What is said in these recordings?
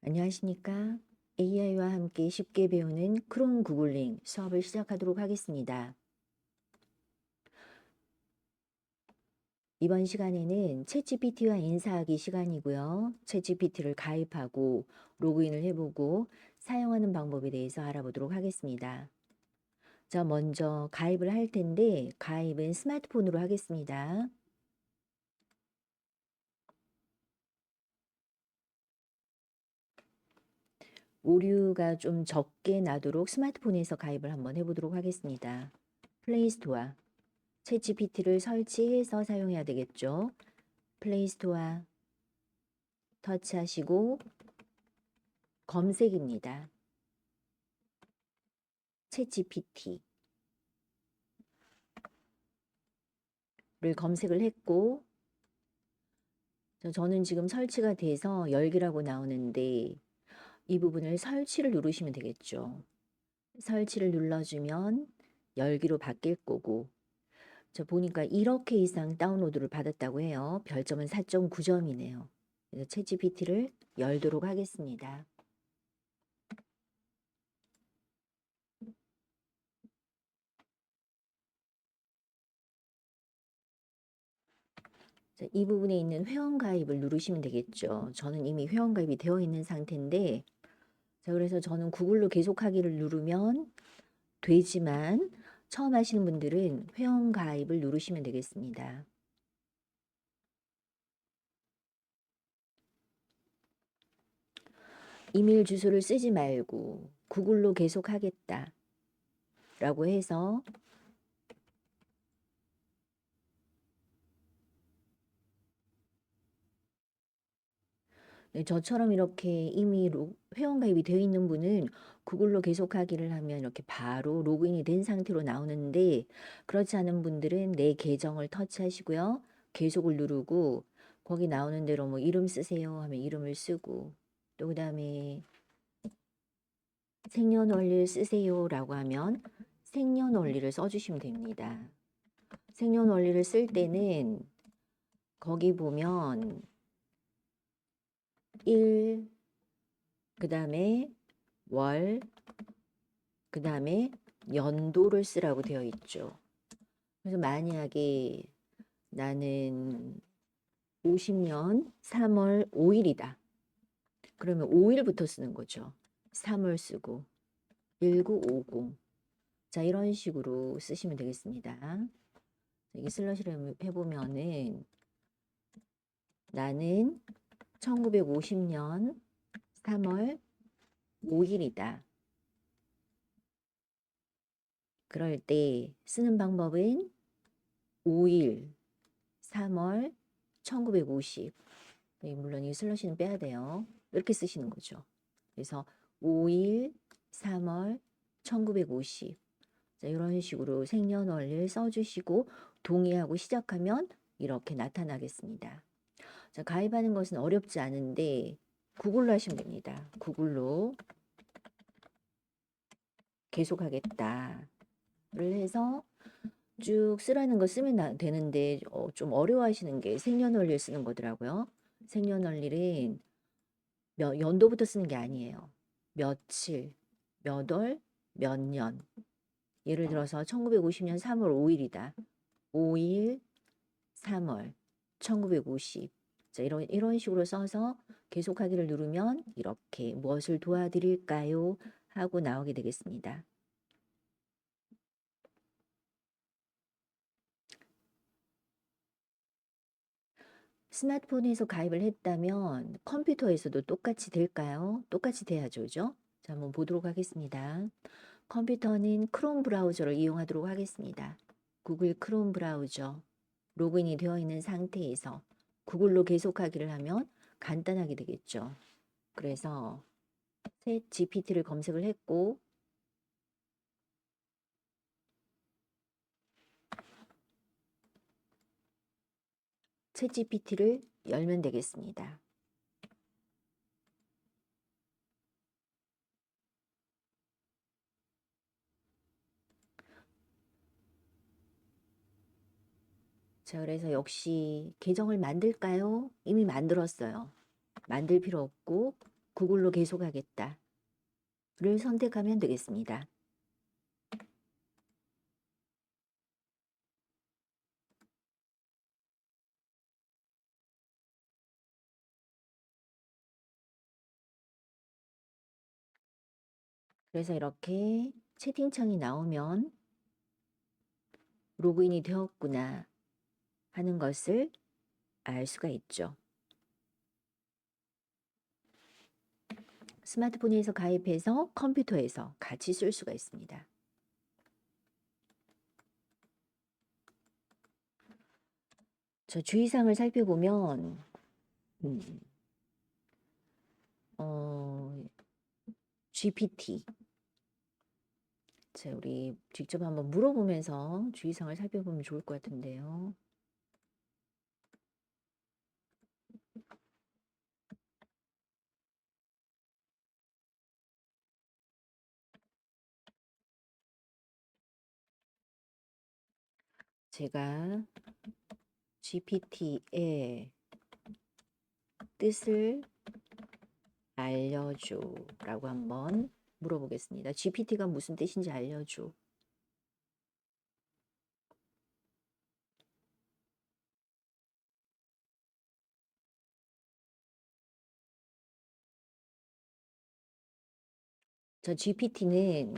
안녕하십니까? AI와 함께 쉽게 배우는 크롬 구글링 수업을 시작하도록 하겠습니다. 이번 시간에는 챗GPT와 인사하기 시간이고요. 챗GPT를 가입하고 로그인을 해보고 사용하는 방법에 대해서 알아보도록 하겠습니다. 자, 먼저 가입을 할 텐데 가입은 스마트폰으로 하겠습니다. 오류가 좀 적게 나도록 스마트폰에서 가입을 한번 해보도록 하겠습니다. 플레이스토어 챗GPT를 설치해서 사용해야 되겠죠. 플레이스토어 터치하시고 검색입니다. 챗GPT를 검색을 했고 저는 지금 설치가 돼서 열기라고 나오는데 이 부분을 설치를 누르시면 되겠죠. 설치를 눌러주면 열기로 바뀔 거고 저 보니까 1억 회 이상 다운로드를 받았다고 해요. 별점은 4.9점이네요. 그래서 챗GPT를 열도록 하겠습니다. 자, 이 부분에 있는 회원 가입을 누르시면 되겠죠. 저는 이미 회원 가입이 되어 있는 상태인데 자, 그래서 저는 구글로 계속하기를 누르면 되지만 처음 하시는 분들은 회원 가입을 누르시면 되겠습니다. 이메일 주소를 쓰지 말고 구글로 계속하겠다 라고 해서 네, 저처럼 이렇게 이미 회원 가입이 되어 있는 분은 구글로 계속하기를 하면 이렇게 바로 로그인이 된 상태로 나오는데 그렇지 않은 분들은 내 계정을 터치하시고요. 계속을 누르고 거기 나오는 대로 뭐 이름 쓰세요 하면 이름을 쓰고 또 그다음에 생년월일 쓰세요라고 하면 생년월일을 써주시면 됩니다. 생년월일을 쓸 때는 거기 보면 1, 그 다음에 월, 그 다음에 연도를 쓰라고 되어 있죠. 그래서 만약에 나는 50년 3월 5일이다. 그러면 5일부터 쓰는 거죠. 3월 쓰고 1950. 자, 이런 식으로 쓰시면 되겠습니다. 이게 슬러시를 해보면은 나는 1950년 3월 5일이다. 그럴 때 쓰는 방법은 5일 3월 1950. 물론 이 슬러시는 빼야 돼요. 이렇게 쓰시는 거죠. 그래서 5일 3월 1950. 자, 이런 식으로 생년월일 써주시고 동의하고 시작하면 이렇게 나타나겠습니다. 자, 가입하는 것은 어렵지 않은데 구글로 하시면 됩니다. 구글로 계속하겠다를 해서 쭉 쓰라는 거 쓰면 되는데 좀 어려워하시는 게 생년월일 쓰는 거더라고요. 생년월일은 연도부터 쓰는 게 아니에요. 며칠, 몇 월, 몇 년. 예를 들어서 1950년 3월 5일이다. 5일, 3월, 1950. 자, 이런 식으로 써서 계속하기를 누르면 이렇게 무엇을 도와드릴까요? 하고 나오게 되겠습니다. 스마트폰에서 가입을 했다면 컴퓨터에서도 똑같이 될까요? 똑같이 돼야죠, 그죠? 자, 한번 보도록 하겠습니다. 컴퓨터는 크롬 브라우저를 이용하도록 하겠습니다. 구글 크롬 브라우저 로그인이 되어 있는 상태에서 구글로 계속하기를 하면 간단하게 되겠죠. 그래서 챗 GPT를 검색을 했고 챗 GPT를 열면 되겠습니다. 자, 그래서 역시 계정을 만들까요? 이미 만들었어요. 만들 필요 없고 구글로 계속하겠다 를 선택하면 되겠습니다. 그래서 이렇게 채팅창이 나오면 로그인이 되었구나 하는 것을 알 수가 있죠. 스마트폰에서 가입해서 컴퓨터에서 같이 쓸 수가 있습니다. 저 주의사항을 살펴보면 GPT 자, 우리 직접 한번 물어보면서 주의사항을 살펴보면 좋을 것 같은데요. 제가 GPT의 뜻을 알려줘 라고 한번 물어보겠습니다. GPT가 무슨 뜻인지 알려줘. 저 GPT는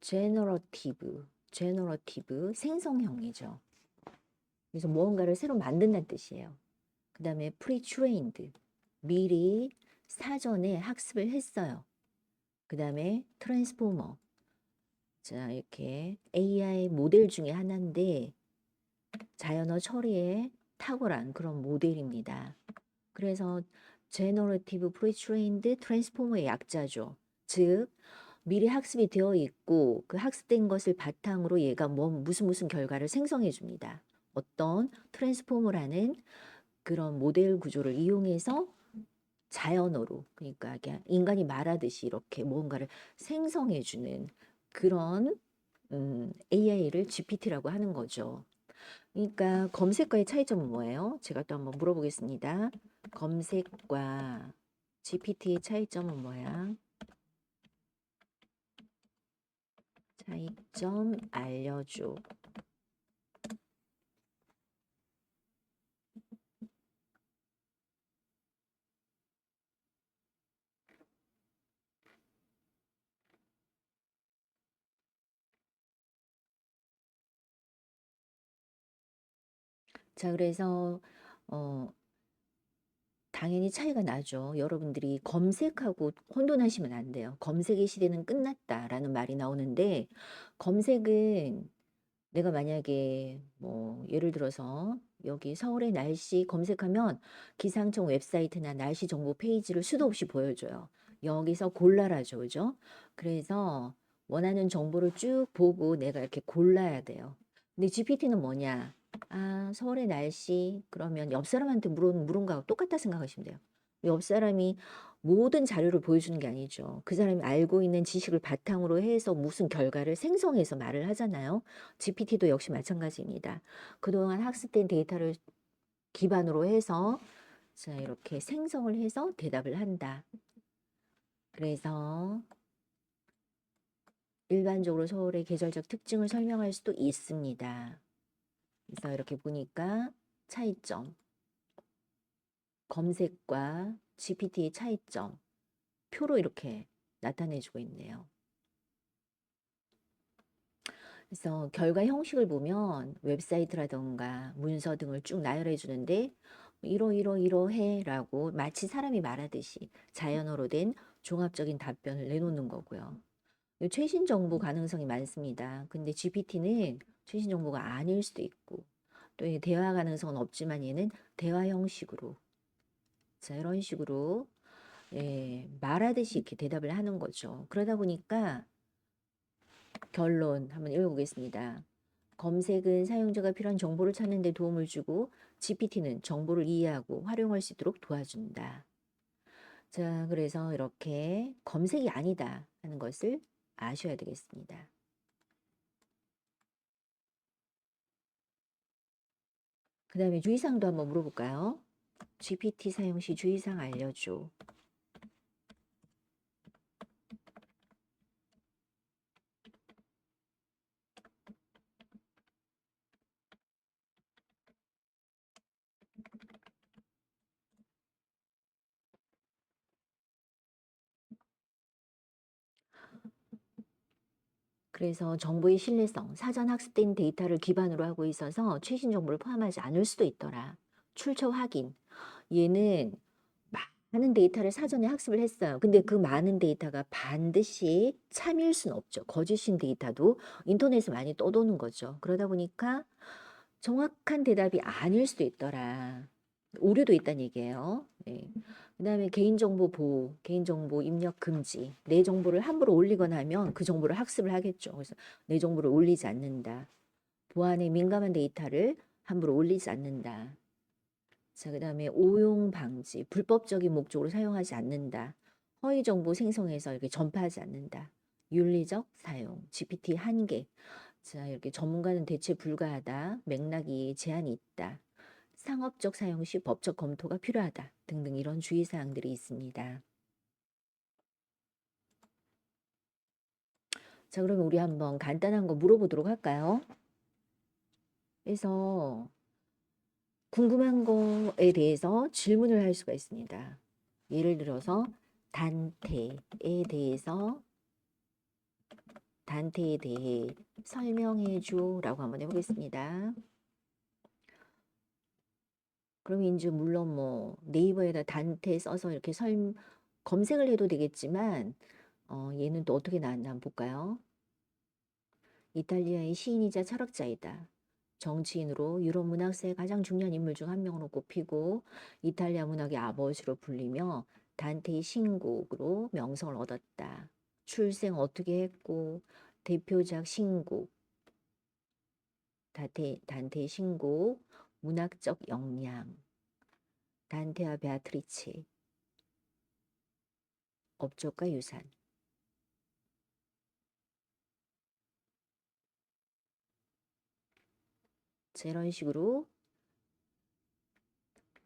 제너러티브 생성형이죠. 그래서 무언가를 새로 만든다는 뜻이에요. 그 다음에 프리트레인드 미리 사전에 학습을 했어요. 그 다음에 트랜스포머 자 이렇게 AI 모델 중에 하나인데 자연어 처리에 탁월한 그런 모델입니다. 그래서 제너러티브 프리트레인드 트랜스포머의 약자죠. 즉 미리 학습이 되어 있고 그 학습된 것을 바탕으로 얘가 무슨 결과를 생성해 줍니다. 어떤 트랜스포머라는 그런 모델 구조를 이용해서 자연어로 그러니까 인간이 말하듯이 이렇게 뭔가를 생성해 주는 그런 AI를 GPT라고 하는 거죠. 그러니까 검색과의 차이점은 뭐예요? 제가 또 한번 물어보겠습니다. 검색과 GPT의 차이점은 뭐야? 차이점 알려줘. 자, 그래서 당연히 차이가 나죠. 여러분들이 검색하고 혼돈하시면 안 돼요. 검색의 시대는 끝났다라는 말이 나오는데 검색은 내가 만약에 뭐 예를 들어서 여기 서울의 날씨 검색하면 기상청 웹사이트나 날씨 정보 페이지를 수도 없이 보여줘요. 여기서 골라라죠, 그죠? 그래서 원하는 정보를 쭉 보고 내가 이렇게 골라야 돼요. 근데 GPT는 뭐냐? 아, 서울의 날씨 그러면 옆 사람한테 물은 거하고 똑같다 생각하시면 돼요. 옆 사람이 모든 자료를 보여주는 게 아니죠. 그 사람이 알고 있는 지식을 바탕으로 해서 무슨 결과를 생성해서 말을 하잖아요. GPT도 역시 마찬가지입니다. 그동안 학습된 데이터를 기반으로 해서 자, 이렇게 생성을 해서 대답을 한다. 그래서 일반적으로 서울의 계절적 특징을 설명할 수도 있습니다. 그래서 이렇게 보니까 차이점, 검색과 GPT의 차이점, 표로 이렇게 나타내주고 있네요. 그래서 결과 형식을 보면 웹사이트라던가 문서 등을 쭉 나열해 주는데 이러이러이러해 라고 마치 사람이 말하듯이 자연어로 된 종합적인 답변을 내놓는 거고요. 최신 정보 가능성이 많습니다. 근데 GPT는 최신 정보가 아닐 수도 있고 또 대화 가능성은 없지만 얘는 대화 형식으로 자 이런 식으로 말하듯이 이렇게 대답을 하는 거죠. 그러다 보니까 결론 한번 읽어보겠습니다. 검색은 사용자가 필요한 정보를 찾는 데 도움을 주고 GPT는 정보를 이해하고 활용할 수 있도록 도와준다. 자, 그래서 이렇게 검색이 아니다 하는 것을 아셔야 되겠습니다. 그 다음에 주의사항도 한번 물어볼까요? GPT 사용 시 주의사항 알려줘. 그래서 정보의 신뢰성, 사전 학습된 데이터를 기반으로 하고 있어서 최신 정보를 포함하지 않을 수도 있더라. 출처 확인. 얘는 많은 데이터를 사전에 학습을 했어요. 근데 그 많은 데이터가 반드시 참일 수는 없죠. 거짓인 데이터도 인터넷에 많이 떠도는 거죠. 그러다 보니까 정확한 대답이 아닐 수도 있더라. 오류도 있다는 얘기예요. 네. 그다음에 개인정보 보호, 개인정보 입력 금지. 내 정보를 함부로 올리거나 하면 그 정보를 학습을 하겠죠. 그래서 내 정보를 올리지 않는다. 보안에 민감한 데이터를 함부로 올리지 않는다. 자, 그다음에 오용 방지, 불법적인 목적으로 사용하지 않는다. 허위 정보 생성해서 이렇게 전파하지 않는다. 윤리적 사용, GPT 한계. 자, 이렇게 전문가는 대체 불가하다. 맥락이 제한이 있다. 상업적 사용 시 법적 검토가 필요하다. 등등 이런 주의사항들이 있습니다. 자, 그러면 우리 한번 간단한 거 물어보도록 할까요? 그래서 궁금한 거에 대해서 질문을 할 수가 있습니다. 예를 들어서 단테에 대해 설명해 줘라고 한번 해보겠습니다. 그럼 이제 물론 뭐 네이버에다 단테 써서 이렇게 검색을 해도 되겠지만 얘는 또 어떻게 나왔나 한번 볼까요? 이탈리아의 시인이자 철학자이다. 정치인으로 유럽 문학사의 가장 중요한 인물 중 한 명으로 꼽히고 이탈리아 문학의 아버지로 불리며 단테의 신곡으로 명성을 얻었다. 출생 어떻게 했고 대표작 신곡, 단테의 신곡, 문학적 역량, 단테와 베아트리체, 업적과 유산. 자, 이런 식으로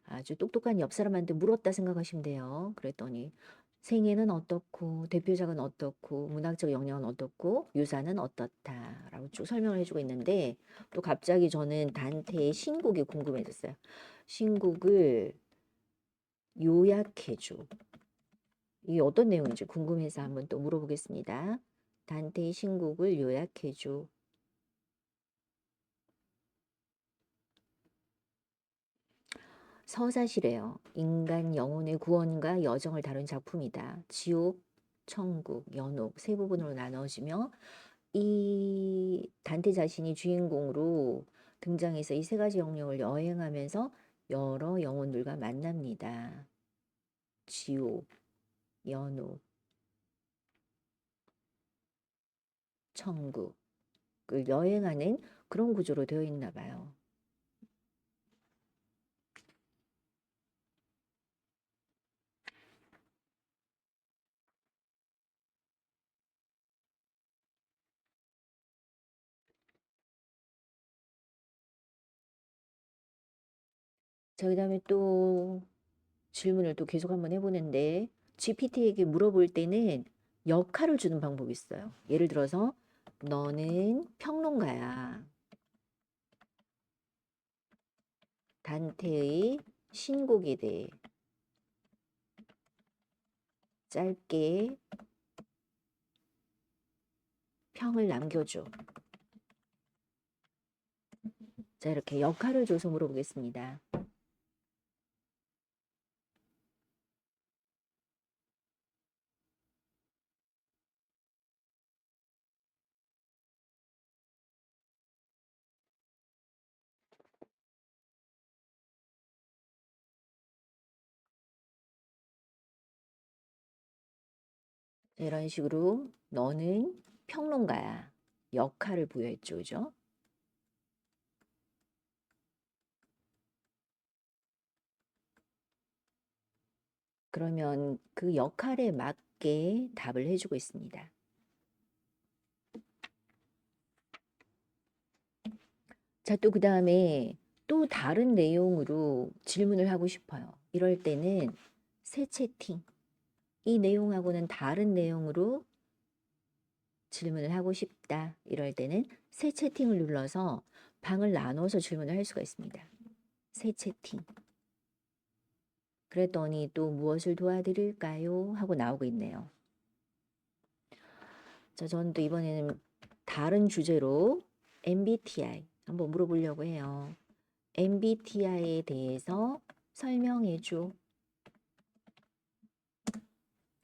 아주 똑똑한 옆 사람한테 물었다 생각하시면 돼요. 그랬더니 생애는 어떻고 대표작은 어떻고 문학적 영향은 어떻고 유산은 어떻다라고 쭉 설명을 해주고 있는데 또 갑자기 저는 단테의 신곡이 궁금해졌어요. 신곡을 요약해줘. 이게 어떤 내용인지 궁금해서 한번 또 물어보겠습니다. 단테의 신곡을 요약해줘. 서사시래요. 인간 영혼의 구원과 여정을 다룬 작품이다. 지옥, 천국, 연옥 세 부분으로 나눠지며 이 단테 자신이 주인공으로 등장해서 이 세 가지 영역을 여행하면서 여러 영혼들과 만납니다. 지옥, 연옥, 천국을 여행하는 그런 구조로 되어 있나 봐요. 자, 그다음에 또 질문을 또 계속 한번 해보는데 GPT에게 물어볼 때는 역할을 주는 방법이 있어요. 예를 들어서 너는 평론가야. 단테의 신곡에 대해 짧게 평을 남겨줘. 자, 이렇게 역할을 줘서 물어보겠습니다. 자, 이런 식으로 너는 평론가야. 역할을 부여했죠. 그죠? 그러면 그 역할에 맞게 답을 해주고 있습니다. 자, 또 그 다음에 또 다른 내용으로 질문을 하고 싶어요. 이럴 때는 새 채팅, 이 내용하고는 다른 내용으로 질문을 하고 싶다. 이럴 때는 새 채팅을 눌러서 방을 나눠서 질문을 할 수가 있습니다. 새 채팅. 그랬더니 또 무엇을 도와드릴까요? 하고 나오고 있네요. 자, 저는 또 이번에는 다른 주제로 MBTI 한번 물어보려고 해요. MBTI에 대해서 설명해줘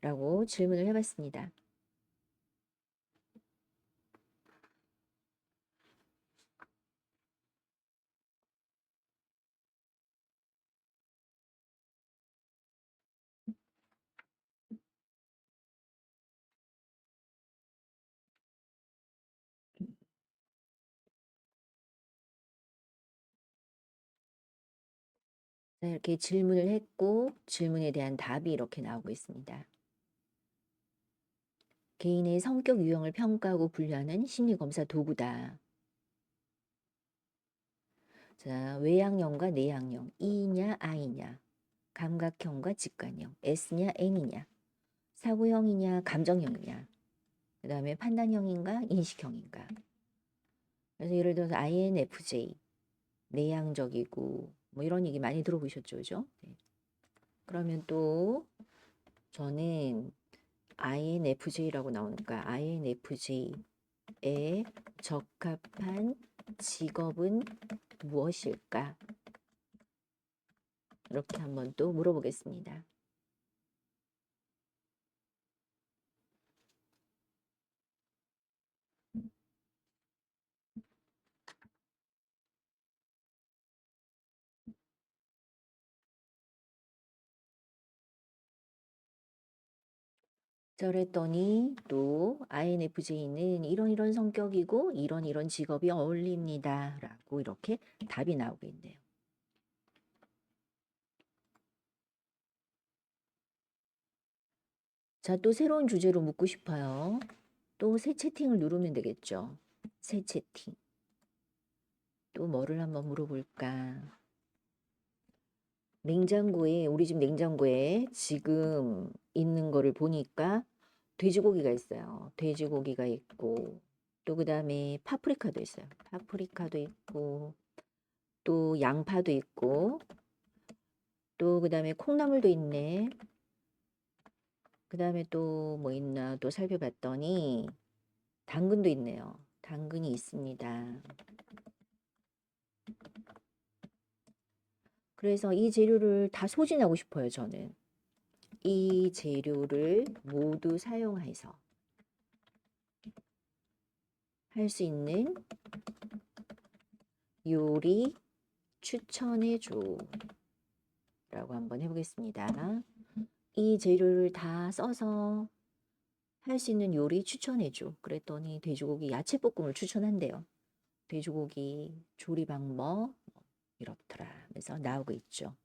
라고 질문을 해봤습니다. 이렇게 질문을 했고 질문에 대한 답이 이렇게 나오고 있습니다. 개인의 성격 유형을 평가하고 분류하는 심리검사 도구다. 자, 외향형과 내향형, E냐 I냐, 감각형과 직관형, S냐 N이냐, 사고형이냐 감정형이냐, 그 다음에 판단형인가 인식형인가. 그래서 예를 들어서 INFJ, 내향적이고 뭐 이런 얘기 많이 들어보셨죠, 그죠? 네. 그러면 또 저는 INFJ라고 나오니까 INFJ에 적합한 직업은 무엇일까? 이렇게 한번 또 물어보겠습니다. 그랬더니 또 INFJ는 이런 성격이고 이런 직업이 어울립니다. 라고 이렇게 답이 나오고 있네요. 자, 또 새로운 주제로 묻고 싶어요. 또 새 채팅을 누르면 되겠죠. 새 채팅. 또 뭐를 한번 물어볼까? 냉장고에, 우리 집 냉장고에 지금 있는 거를 보니까 돼지고기가 있어요. 돼지고기가 있고, 또 그 다음에 파프리카도 있어요. 파프리카도 있고, 또 양파도 있고, 또 그 다음에 콩나물도 있네. 그 다음에 또 뭐 있나 또 살펴봤더니 당근도 있네요. 당근이 있습니다. 그래서 이 재료를 다 소진하고 싶어요, 저는. 이 재료를 모두 사용해서 할 수 있는 요리 추천해줘 라고 한번 해보겠습니다. 이 재료를 다 써서 할 수 있는 요리 추천해줘. 그랬더니 돼지고기 야채볶음을 추천한대요. 돼지고기 조리 방법 이렇더라 하면서 나오고 있죠.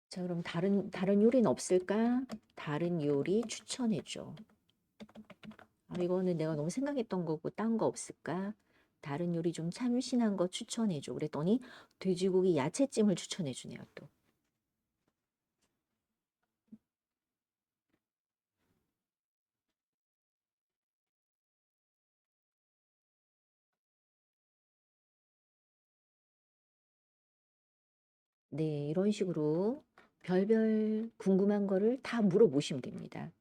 자, 그럼 다른 요리는 없을까? 다른 요리 추천해줘. 이거는 내가 너무 생각했던 거고 딴 거 없을까? 다른 요리 좀 참신한 거 추천해줘. 그랬더니 돼지고기 야채찜을 추천해주네요, 또. 네, 이런 식으로 별별 궁금한 거를 다 물어보시면 됩니다.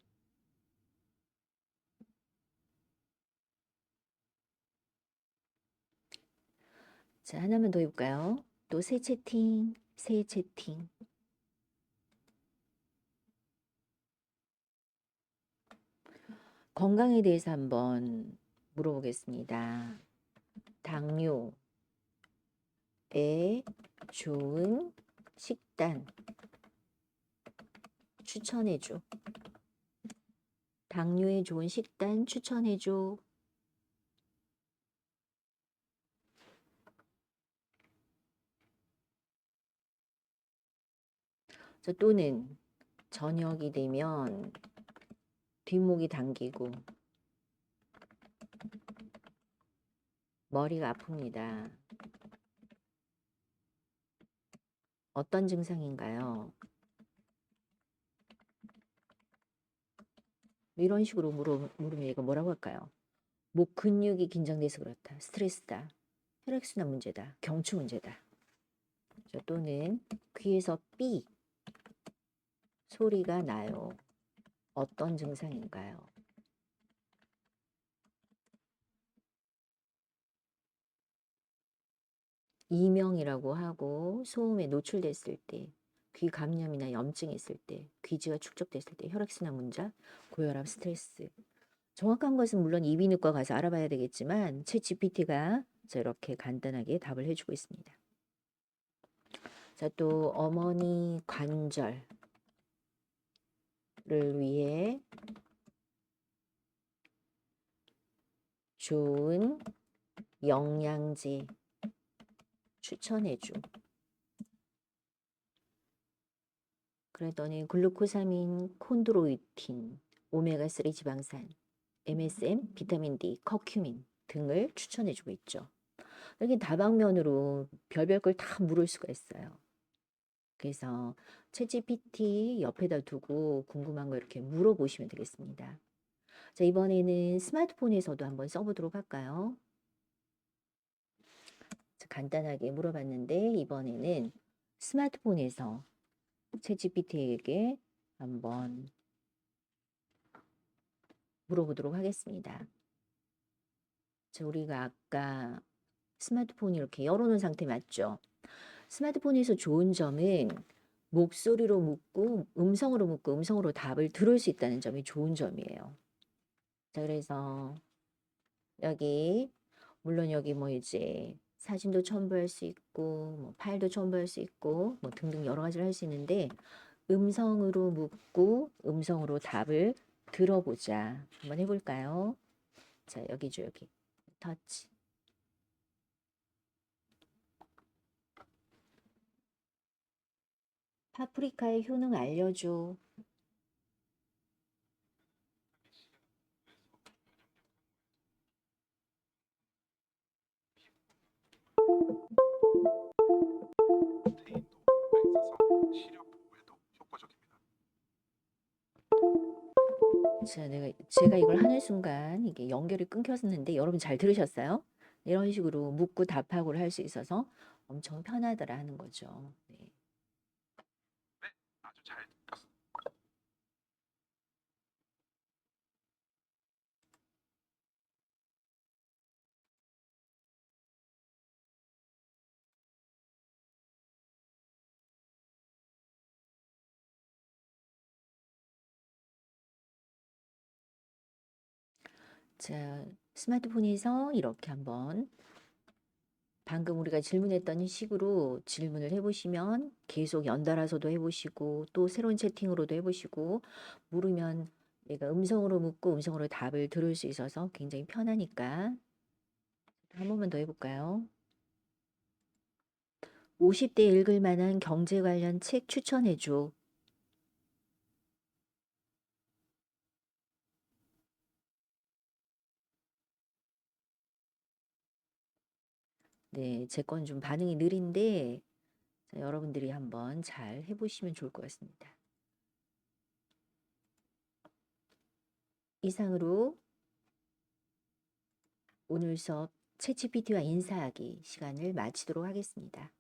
자, 하나만 더 해볼까요? 또 새 채팅, 새 채팅. 건강에 대해서 한번 물어보겠습니다. 당뇨에 좋은 식단 추천해줘. 당뇨에 좋은 식단 추천해줘. 또는 저녁이 되면 뒷목이 당기고 머리가 아픕니다. 어떤 증상인가요? 이런 식으로 물으면 이거 뭐라고 할까요? 목 근육이 긴장돼서 그렇다. 스트레스다. 혈액순환 문제다. 경추 문제다. 또는 귀에서 삐 소리가 나요. 어떤 증상인가요? 이명이라고 하고 소음에 노출됐을 때, 귀 감염이나 염증이 있을 때, 귀지가 축적됐을 때, 혈액순환 문제, 고혈압, 스트레스. 정확한 것은 물론 이비인후과 가서 알아봐야 되겠지만 챗GPT가 이렇게 간단하게 답을 해주고 있습니다. 자, 또 어머니 관절을 위해 좋은 영양제 추천해줘. 그랬더니 글루코사민, 콘드로이틴, 오메가3 지방산, MSM, 비타민 D, 커큐민 등을 추천해주고 있죠. 이렇게 다방면으로 별별 걸 다 물을 수가 있어요. 그래서 챗GPT 옆에다 두고 궁금한 거 이렇게 물어보시면 되겠습니다. 자, 이번에는 스마트폰에서도 한번 써보도록 할까요? 자, 간단하게 물어봤는데 이번에는 스마트폰에서 챗GPT에게 한번 물어보도록 하겠습니다. 자, 우리가 아까 스마트폰이 이렇게 열어놓은 상태 맞죠? 스마트폰에서 좋은 점은 목소리로 묻고 음성으로 답을 들을 수 있다는 점이 좋은 점이에요. 자, 그래서 여기 물론 여기 뭐 이제 사진도 첨부할 수 있고 뭐 파일도 첨부할 수 있고 뭐 등등 여러 가지를 할 수 있는데 음성으로 묻고 음성으로 답을 들어보자. 한번 해볼까요? 자, 여기죠, 여기. 터치. 파프리카의 효능 알려줘. 자, 제가 이걸 하는 순간 이게 연결이 끊겼었는데 여러분 잘 들으셨어요? 이런 식으로 묻고 답하고를 할 수 있어서 엄청 편하더라 하는 거죠. 네. 아주 잘 들었어. 자, 스마트폰에서 이렇게 한번 방금 우리가 질문했던 식으로 질문을 해보시면 계속 연달아서도 해보시고 또 새로운 채팅으로도 해보시고 물으면 얘가 음성으로 묻고 음성으로 답을 들을 수 있어서 굉장히 편하니까 한 번만 더 해볼까요? 50대 읽을 만한 경제 관련 책 추천해줘. 네, 제 건 좀 반응이 느린데 자, 여러분들이 한번 잘 해보시면 좋을 것 같습니다. 이상으로 오늘 수업 챗GPT와 인사하기 시간을 마치도록 하겠습니다.